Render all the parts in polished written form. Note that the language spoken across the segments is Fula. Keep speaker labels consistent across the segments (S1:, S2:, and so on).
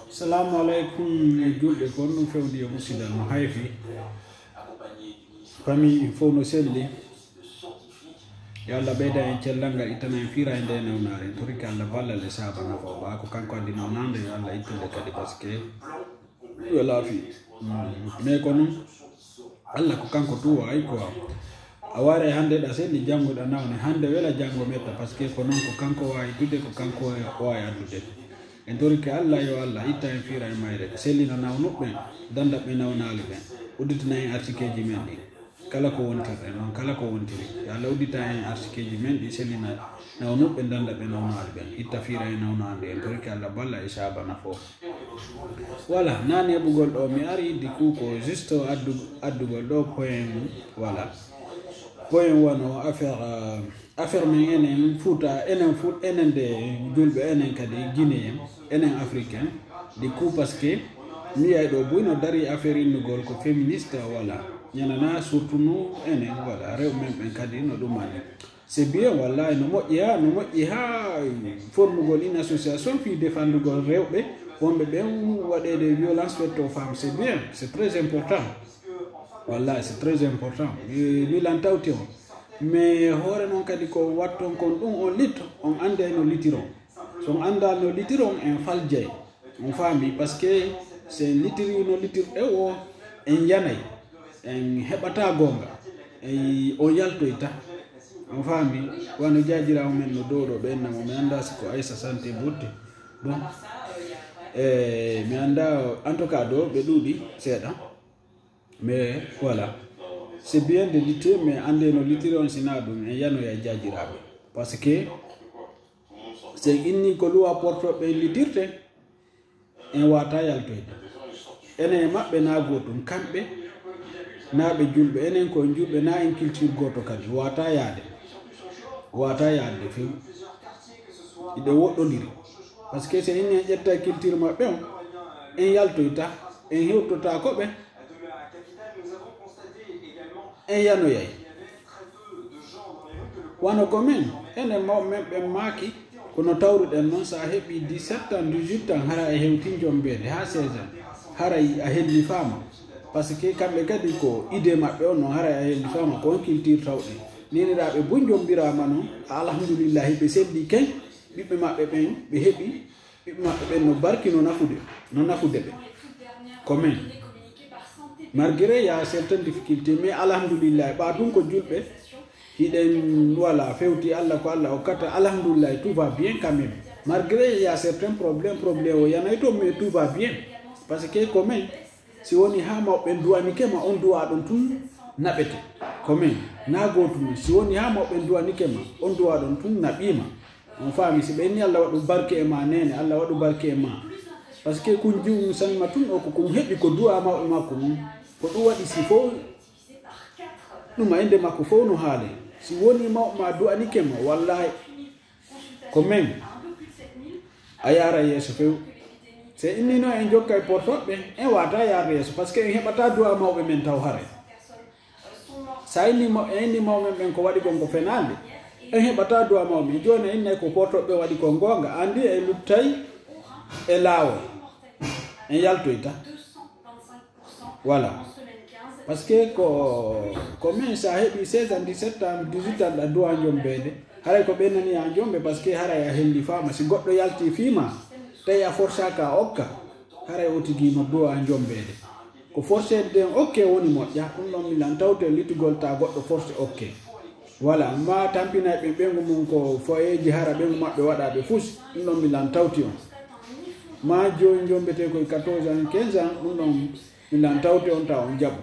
S1: Assalamu alaikum julɓe kon ɗum fewndi e musidal no hayfi fami fof no selli yo Allah ɓeyda en cellal ngal ittana en fiira e nde newnare en toriki Allah ballal e sahaba nafa ba ko kanko andi newnande yo Allah ittude kadi par ce que yo laafi mais ko noon Allah ko kanko tuwa ay quoi a ware hande ɗa selli janngoɗa nawne hande wela janngo metta par ce que ko noon ko kanko wawi tudde ko kanko wawi addude en toriki Allah yo Allah itta en fiira e mayre sellina nawnuɓe danda ɓe nawnali ɓen udditina en article ji men ɗi kala ko wontirɗe noon kala ko wontiri yo Allah uddita en article ji men ɗi sellina nawnuɓe danda ɓe nawnali ɓen itta fiira e nawnade en toriki Allah balla e sabana fof voilà nani heɓugol ɗo mi ari di coup ko juste addugol ɗo point voilà point wono affaire men enen Fouta enen de julɓe enen kadi guinéen enen africain di coup parce que mi yay ɗo buyno dari affaire innugol ko féministe voilà ñanana surtout nous enen voilà rew men ɓen kadi no ɗumani c'est bien wallahi no moƴƴi ha formugol une association fi défendugol rewɓe wonɓe ɓen waɗede violence faite aux femmes c'est bien c'est très important wallahi c'est très important mi lantawti on mais hoore noon kadi ko watton kon ɗum on litto on ande no litiron so on anda no litiron en faljay on faami par ce que c'est litiri no litirɗe o en yanay en heɓata gonga on yaltoyta on faami wano jajirawo men no dow ɗo ɓennamo mi anda siko Aissa Santé Budde bon mi anda en tout cas ɗo ɓe ɗuuɗi seeɗa mais voilà c'est bien de lutter mais ande no litiri on sina ɗum en yanoya jajiraɓe parce que c'est inni ko luwa portoɓe litirte en wata yaltoyde enen maɓɓe na gotum kamɓe naɓe julɓe enen ko julɓe na en culture goto kadi wata yaade few iɗe woɗɗodiri par ce que c'est inni en ƴetta culture maɓɓe on en yaltoyta en hewtota koɓe en yanoyay wano ko min enen mawɓe men ɓen maaki kono tawruɗen noon sa heeɓi 17 ans 18 ans hara e hewtin jombeede ha 16 ans hara a helli faama par ce que kamɓe kadi ko idée maɓɓe on noon hara a helli faama ko on culture tawɗe neniraɓe bun jombirama noon alhamdoulillahi ɓe selli ken ɓiɓɓe maɓɓe ɓen ɓe heeɓi ɓiɓɓe maɓɓe ɓen no barki no nafude ɓe commen malgré il y a certaines difficultés mais alhamdoulillahi ɓa ɗum ko julɓe hiɗen voilà fewti Allah ko Allah hokkata alhamdoulillahi tout va bien quand même malgré il y a certains problèmes o yanay to mais tout va bien parce que commen si woni ha mawɓe duwanike ma on duwa ɗon tun naɓete commen na gotum si woni ha mawɓe duwanike ma on duwa ɗon tun naɓima on faami si ɓenni Allah waɗu barke e ma nene Allah waɗu barke e ma par ce que kun jiwum sanma tun o ko kum heɓi ko duwa mawɓe makko mum ko ɗum waɗi si fof ɗum ende makko fof no haale si woni mawɓe ma duwanike ma wallahi ko men a yara yeeso few c'est innino en jokka e portoɓe en wata yarde yeeso par ce que en heɓata duwa mawɓe men taw hare sa inni mawɓe ɓen ko waɗi gon ko fenande en heɓata duwa mawɓe joni innay ko portoɓe waɗi ko gonga andi e luttay e laawol en yaltoyta voilà parce que ko min sa heeɓi 16 ans 17 ans 18 ans ɗa duwa jombeede haray ko ɓennani ha jombe par ce que haray a helli faama si goɗɗo yalti fiima tawi a forçaka a okka haray o tigi no duwa jombeede ko forcede den okke woni moƴƴa ɗum ɗon milan tawte litugol ta goɗɗo force okke voilà ma tampinay ɓe ɓengu mum ko foyeji hara ɓengu maɓɓe waɗaɓe fus ɗum ɗon milan tawti on ma joni jombete koye 14 ans 15 ans ɗum ɗon milan tawti on ta on jaɓu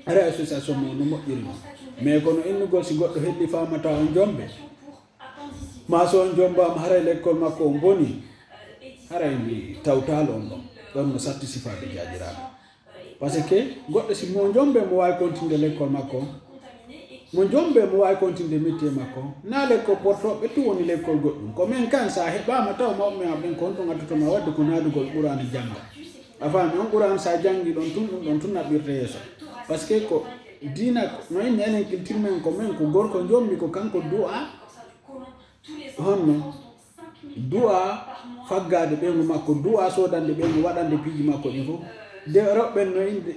S1: ara association mo no moƴƴiri noon mais kono innugol si goɗɗo helli famata on jombe ma so on jombama haray l'école makko on boni haray mi tawtalo on ɗon no satti sifaɓe jajiraɓe par ce que goɗɗo si mo jombe mo wawi continude l'école makko mo jombe mo wawi continude métier makko na l'école portoɓe tu woni l'école goɗɗum ko min kan sa heɓama taw mawɓe maɓen ko on to gaddotoma wadde ko naadugol ɓurani jangga a faami on ɓurani sa jangi ɗon tun ɗum ɗon tun naɓɓirte yeeso par ce que ko dina no inni enen culture men ko men ko gorko jombi ko kanko du'a honno du'a faggade ɓengu makko du'a sodande ɓengu waɗande piiji makko ɗin fof de rewɓen no inde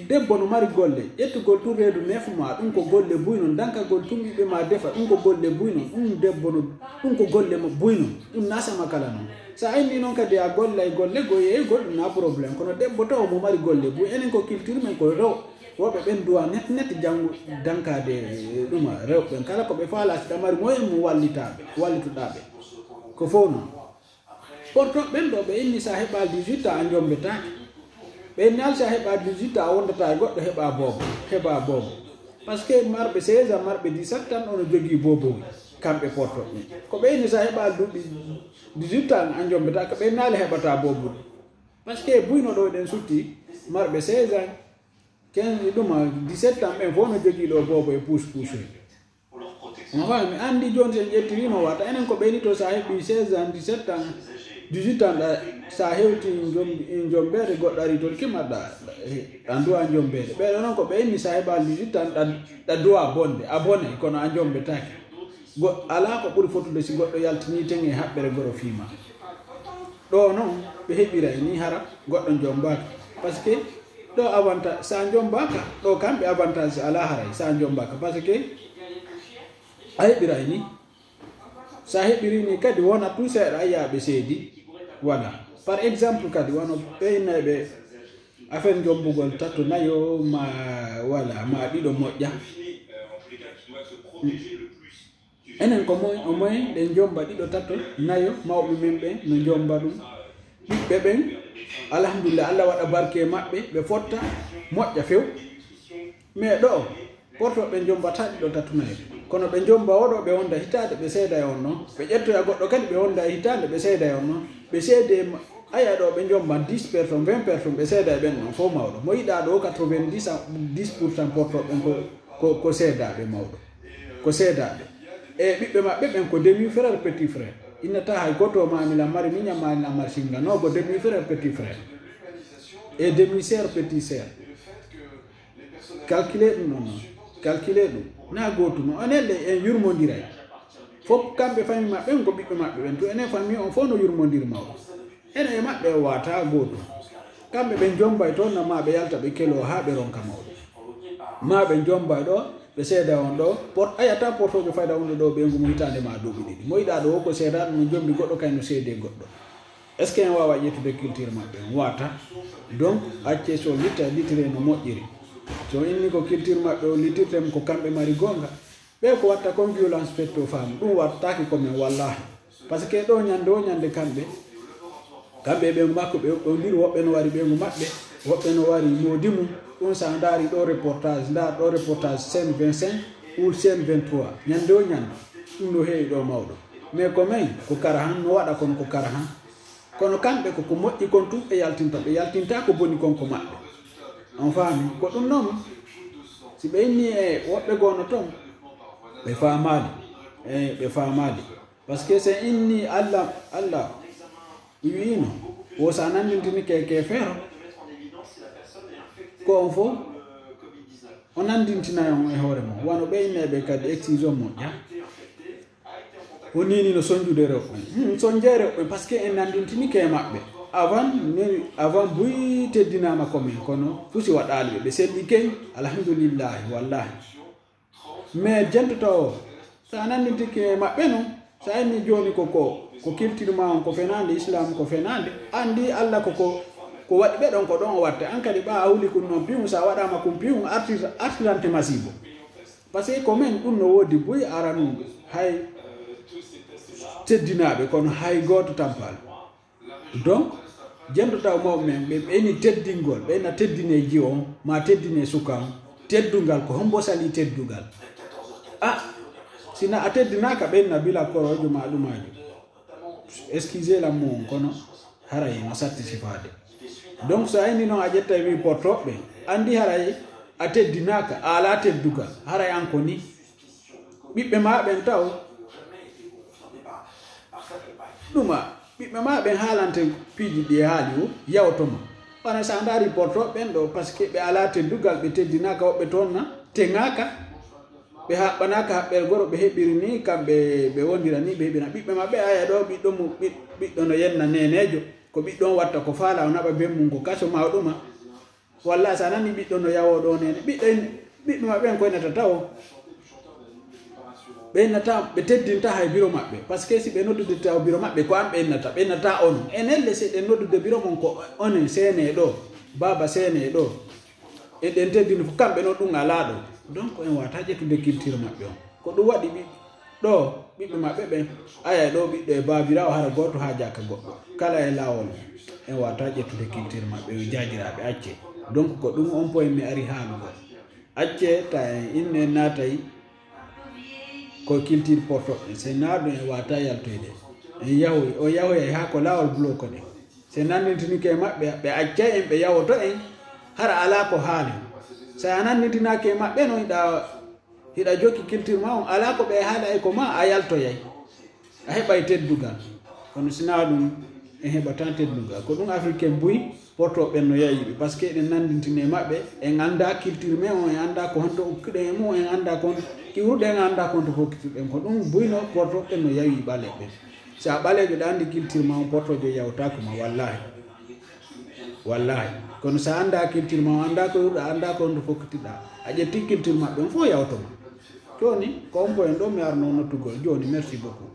S1: debbo no mari golle ƴettugol tun reedu nefma ɗum ko golle buynon dankagol tun ɓiɓɓe ma defa ɗum ko golle buynon ɗum debbo no ɗum ko golle buynon ɗum nasama kala noon sa andi noon kadi a golla e golle goye goɗɗum na probléme kono debbo taw mo mari golle buy enen ko culture men ko rew woɓe ɓen duwa net janggu dankade ɗuma rewɓen kala ko ɓe faala siɗa mari moyen mo wallituɗaɓe ko fof noon porto ɓen ɗo ɓe inni sa heɓa 18 ans a jombetake ɓe nal sa heɓa 18 ans a wondata e goɗɗo heɓa boobo par ce que marɓe 16 ans marɓe 17 tan ono jogui bobowi kamɓe portoɓe ko ɓe inni sa heɓa duuɓi 18 ans a jombetake ɓe naali heɓata bobude par ce que buyno ɗo ɗen sutti marɓe 16 ans 15 ɗuma 17 ans ɓen fof no jogui ɗo bobo e pousse no fami andi joni sen ƴettirino watta enen ko ɓeyni to sa heɓi 16 ans 17 ans 18 ans sa hewti jombere goɗɗo ari toon kimaɗɗa ɗa duwa jombere ɓeɗo noon ko ɓeyni sa heɓa 18 ans ɗa duwa bonde a bone kono a jombetake ala ko ɓuuri fotude si goɗɗo yaltini ten e haɓɓere goro fiima ɗo noon ɓe heɓiray ni hara goɗɗo jombaka par ce que ɗo avantage sa jombaka ɗo kamɓe avantage ala haray sa jombaka par ce que a heɓiray ni sa heɓiri ni kadi wona tout seeɗa a yaaɓe seedi voilà par exemple kadi wono ɓeynaɓe affaire jombugol tatto nayo ma voilà ma ɗiɗo moƴƴa enen ko moy o moyen ɗen jomba ɗiɗo tatto nayo mawɓe men ɓe no jomba ɗum ɓiɓɓe ɓen alhamdulillah Allah waɗa barke maɓɓe ɓe fotta moƴƴa few mais ɗo portoɓe jombata ɗiɗo tatto nayo kono ɓe jomba oɗo ɓe wonda hitande ɓe seeda e on noon ɓe ƴettoya goɗɗo kadi ɓe wonda e hitande ɓe seeda e on noon ɓe seede aya ɗo ɓe jomba 10 personnes 20 personnes ɓe seeda e ɓen noon fof mawɗo mo yiɗa ɗo 90% portoɓe ko seedaɓe mawɗo ko seedaɓe e ɓiɓɓe maɓɓe ɓen ko demi frère petit frère innata hay goto mamila mari miñam mamila mari singa no ko demi frère petit frère et demi sœur petit sœur calculer ɗum noon calculer ɗum na gotuno onelle en yurmodiray fof kamɓe famille maɓɓe ko ɓiɓɓe maɓɓe ɓen to enen famille on fof no yurmodir mawɗo ene e maɓɓe o wata goto kamɓe ɓe jombay toon no ma ɓe yalta ɓe kelo ha ɓe ronka mawɗo ma ɓe jombay ɗo ɓe seeda on ɗo ayata portojo fayda wonde ɗo ɓe ngumo hitande ma duuɓi ɗiɗi mo yiɗa ɗo ko seeda ɗum no jombi goɗɗo kayno seede goɗɗo est ce que en wawa ƴettude culture maɓɓe on wata donc acce so littire no moƴƴiri so inni ko culture maɓɓe o litirtemo ko kamɓe mari gonga ɓe ko watta comme violence faite aux femmes ɗum wattaki komin wallahi par ce que ɗo ñande o ñande kamɓe ɓengu makko ɓe ndiri woɓɓe no wari ɓengu maɓɓe woɓɓe no wari modi mum ɗum sa daari ɗo reportage ndar ɗo reportage scène 25 ou scène 23 ñande o ñande ɗum no heewi ɗo mawɗo mais ko men ko kara han no waɗa kono ko kara han kono kamɓe koko moƴƴi kon tum ɓe yaltinta ko boni konko maɓɓe on faami ko ɗum noon si ɓe inni e woɓɓe gono toon ɓe famali par ce que so inni allah wiino wo sa nandintini keke feero ko on fof o nandintinayon e hoore mum wano ɓe inneɓe kadi excision moƴƴa o nini no soñjude rewɓe soñje rewɓe par ce que en nandintini ke maɓɓe avant buy teddinama komin kono fusi waɗali ɓe selli key alhamdulillahi wallahi mais jentoto o sa nandintike maɓɓe noon sa inni joni ko culture ma on ko fenande islam ko fenande andi allah ko waɗi ɓe ɗon ko ɗon o watte an kadi ɓa a huli kum noon pium sa waɗama kum pium artirante masibo par ce que ko men ɗum no woodi buy aranu hay teddinaɓe kono hay goto tampal donc jentotaw mawɓe men ɓe ɓeyni teddingol ɓeyna teddine jiyo on ma teddine suka on teddugal ko hombo sali teddugal sina a teddinaka ɓenna bila korojo ma ɗumajo excusez la mo kono haray no satti sifade donc so ayni noon a ƴetta wi portoɓe andi haray a teddinaka a ala teddugal haray an ko ni ɓiɓɓe ma ɓen taw ɗuma ɓiɓɓe ma ɓen haalante piiji ɗi e haali o yawtoma wana sa daari portoɓe ɓen ɗo par ce que ɓe ala teddugal ɓe teddinaka woɓɓe toon na teŋaka ɓe haɓɓanaka haɓɓere goro ɓe heɓiri ni kamɓe ɓe wondira ni ɓe heɓina ɓiɓɓe maɓɓe aya ɗo ɓiɗɗo no yenna nenejo ko ɓiɗɗon watta ko faala o naɓa bemmum ko kaso mawɗuma walla sa nani ɓiɗɗo no yawo ɗo nene ɓiɓɓe maɓɓe en koynata tawo ɓe innata ɓe teddinta hay biro maɓɓe par ce que si ɓe noddude taw biro maɓɓe ko an ɓe innata on enelle se ɗen noddude biro mon ko onen sene ɗo baba sene ɗo e ɗen teddini fof kamɓe no ɗum ala ɗo donc en wata ƴettude culture maɓɓe on ko ɗum waɗi ɗo ɓiɓɓe maɓɓe ɓen aya ɗo ɓiɗɗo e babirawo hara goto ha jaka goɗɗo kala e lawol en wata ƴettude culture maɓɓe yo jajiraɓe acce donc ko ɗum on point mi ari haalugo acce ta en inne naatayi ko culture portoɗe se naɗum en wata yaltoyde en yahoy o yahoy ha ko lawol bloco ɗe se nandintinike maɓɓe ɓe acca en ɓe yawoto en hara ala ko haali sa a nandintinake maɓɓe no hiɗa jokki culture ma on ala ko ɓe haala e ko ma a yaltoyay a heɓay teddugal kono sina ɗum en heɓatan teddugal ko ɗum africain buy portoɓe no yayiɓe par ce que eɗen nandintine maɓɓe en anda culture me on en anda ko honto ukkuɗen e mum en anda kon iwruɗe en anda konto fokkitirɗen ko ɗum buyno portoɓe no yawi ɓaleɓe sa ɓaleɓe ɗa andi culture ma on portojo yawtakoma wallahi kono sa anda culture ma o anda ko iwruɗa anda ko honto fokkitirɗa a ƴetti culture maɓɓe on fof yawtoma joni ko on poyen ɗo mi arno nottugol joni merci beaucoup